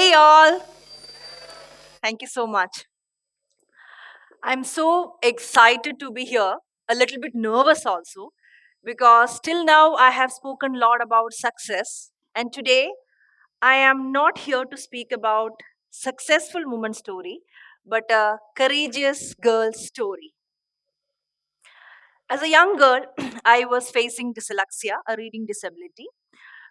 Hey, all. Thank you so much. I'm so excited to be here, a little bit nervous also, because till now I have spoken a lot about success. And today I am not here to speak about successful woman story, but a courageous girl story. As a young girl, I was facing dyslexia, a reading disability.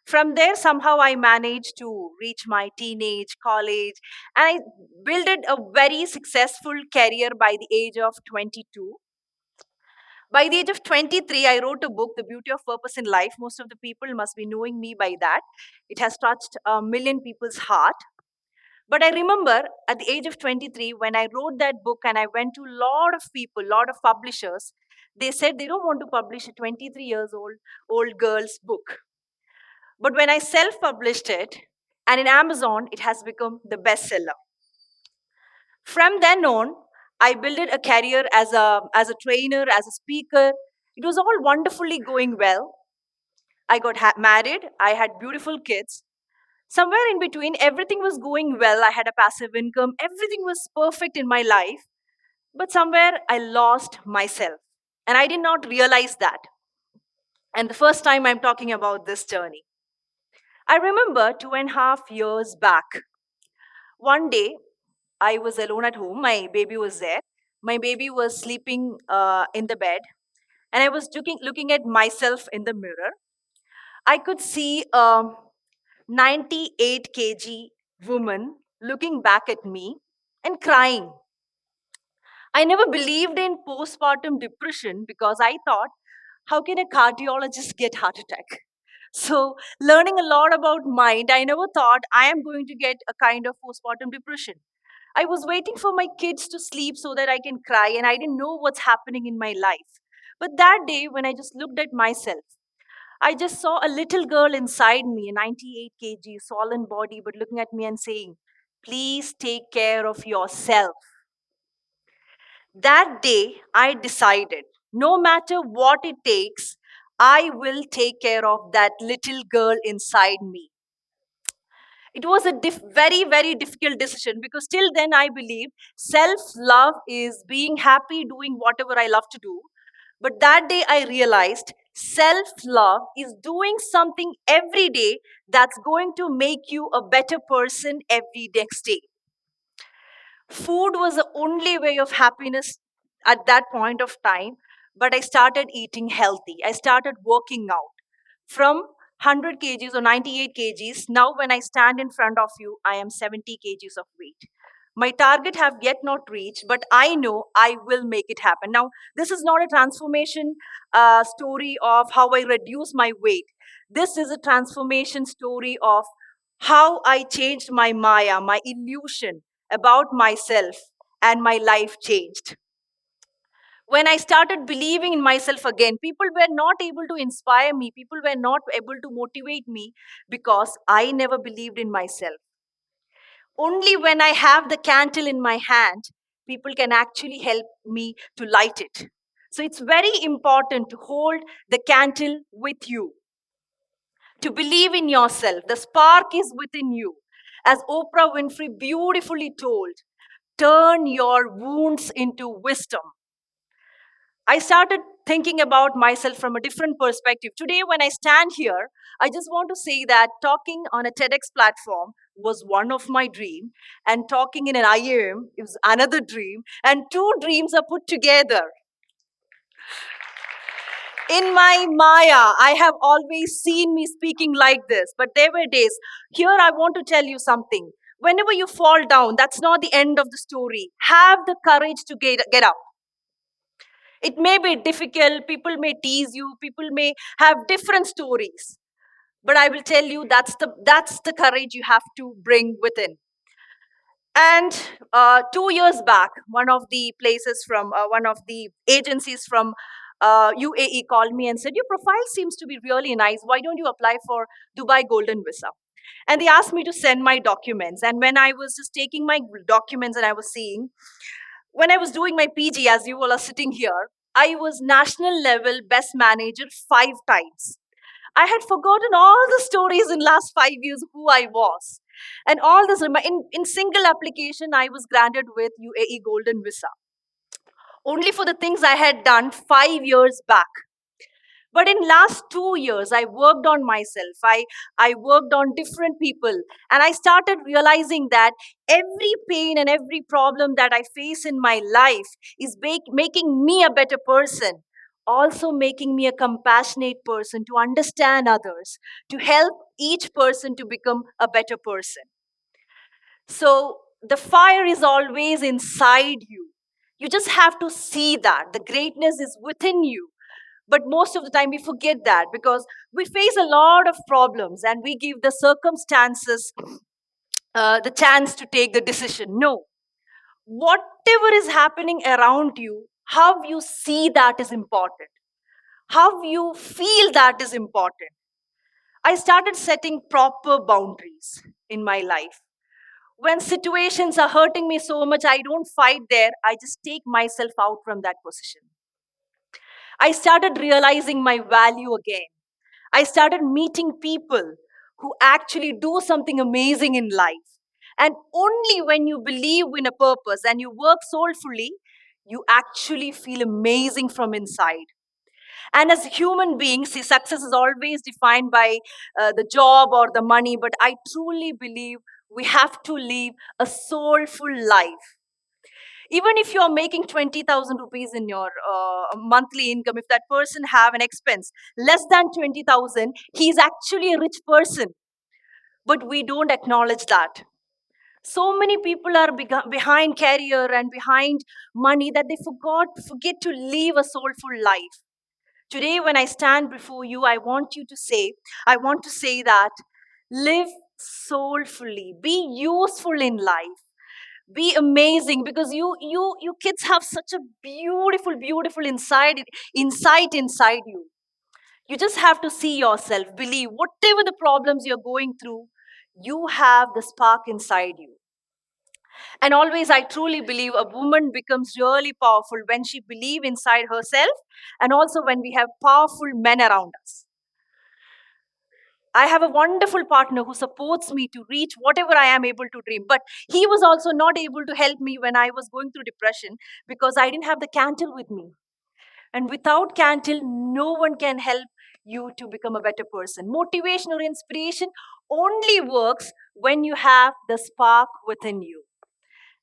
From there, somehow I managed to reach my teenage, college, and I built a very successful career by the age of 22. By the age of 23, I wrote a book, The Beauty of Purpose in Life. Most of the people must be knowing me by that. It has touched a million people's heart. But I remember at the age of 23, when I wrote that book and I went to a lot of people, lot of publishers, they said they don't want to publish a 23 years old girl's book. But when I self published it, and in Amazon, it has become the bestseller. From then on, I built a career as a trainer, as a speaker. It was all wonderfully going well. I got married, I had beautiful kids. Somewhere in between, everything was going well. I had a passive income, everything was perfect in my life. But somewhere I lost myself. And I did not realize that. And the first time I'm talking about this journey. I remember 2.5 years back. One day, I was alone at home. My baby was there. My baby was sleeping in the bed, and I was looking at myself in the mirror. I could see a 98 kg woman looking back at me and crying. I never believed in postpartum depression because I thought, how can a cardiologist get heart attack? So, learning a lot about mind, I never thought I am going to get a kind of postpartum depression. I was waiting for my kids to sleep so that I can cry, and I didn't know what's happening in my life. But that day, when I just looked at myself, I just saw a little girl inside me, a 98 kg, swollen body, but looking at me and saying, please take care of yourself. That day, I decided no matter what it takes, I will take care of that little girl inside me. It was a very, very difficult decision because till then I believed self love is being happy doing whatever I love to do. But that day I realized self love is doing something every day that's going to make you a better person every next day. Food was the only way of happiness at that point of time, but I started eating healthy. I started working out from 100 kgs or 98 kgs. Now, when I stand in front of you, I am 70 kgs of weight. My target have yet not reached, but I know I will make it happen. Now, this is not a transformation story of how I reduce my weight. This is a transformation story of how I changed my Maya, my illusion about myself, and my life changed. When I started believing in myself again, people were not able to inspire me, people were not able to motivate me because I never believed in myself. Only when I have the candle in my hand, people can actually help me to light it. So it's very important to hold the candle with you, to believe in yourself. The spark is within you. As Oprah Winfrey beautifully told, turn your wounds into wisdom. I started thinking about myself from a different perspective. Today, when I stand here, I just want to say that talking on a TEDx platform was one of my dreams, and talking in an IAM is another dream, and two dreams are put together. In my Maya, I have always seen me speaking like this, but there were days. Here, I want to tell you something. Whenever you fall down, that's not the end of the story. Have the courage to get up. It may be difficult, people may tease you, people may have different stories. But I will tell you that's the courage you have to bring within. And 2 years back, one of the places from one of the agencies from UAE called me and said, your profile seems to be really nice. Why don't you apply for Dubai Golden Visa? And they asked me to send my documents. And when I was just taking my documents and I was seeing, when I was doing my PG, as you all are sitting here, I was national level best manager 5 times. I had forgotten all the stories in last 5 years who I was. And all this, in single application, I was granted with UAE Golden Visa, only for the things I had done 5 years back. But in last 2 years, I worked on myself. I worked on different people, and I started realizing that every pain and every problem that I face in my life is making me a better person, also making me a compassionate person to understand others, to help each person to become a better person. So the fire is always inside you. You just have to see that the greatness is within you. But most of the time we forget that because we face a lot of problems and we give the circumstances the chance to take the decision. No, whatever is happening around you, how you see that is important, how you feel that is important. I started setting proper boundaries in my life. When situations are hurting me so much, I don't fight there, I just take myself out from that position. I started realizing my value again. I started meeting people who actually do something amazing in life. And only when you believe in a purpose and you work soulfully, you actually feel amazing from inside. And as human beings, see, success is always defined by the job or the money, but I truly believe we have to live a soulful life. Even if you are making 20,000 rupees in your monthly income, if that person have an expense less than 20,000, he is actually a rich person. But we don't acknowledge that. So many people are behind career and behind money that they forget to live a soulful life. Today, when I stand before you, I want to say that live soulfully, be useful in life, be amazing, because you kids have such a beautiful insight inside you. You just have to see yourself, believe whatever the problems you're going through, you have the spark inside you. And always, I truly believe a woman becomes really powerful when she believes inside herself, and also when we have powerful men around us. I have a wonderful partner who supports me to reach whatever I am able to dream. But he was also not able to help me when I was going through depression because I didn't have the candle with me. And without candle, no one can help you to become a better person. Motivation or inspiration only works when you have the spark within you.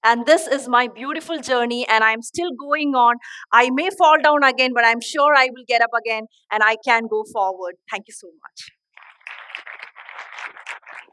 And this is my beautiful journey, and I'm still going on. I may fall down again, but I'm sure I will get up again and I can go forward. Thank you so much.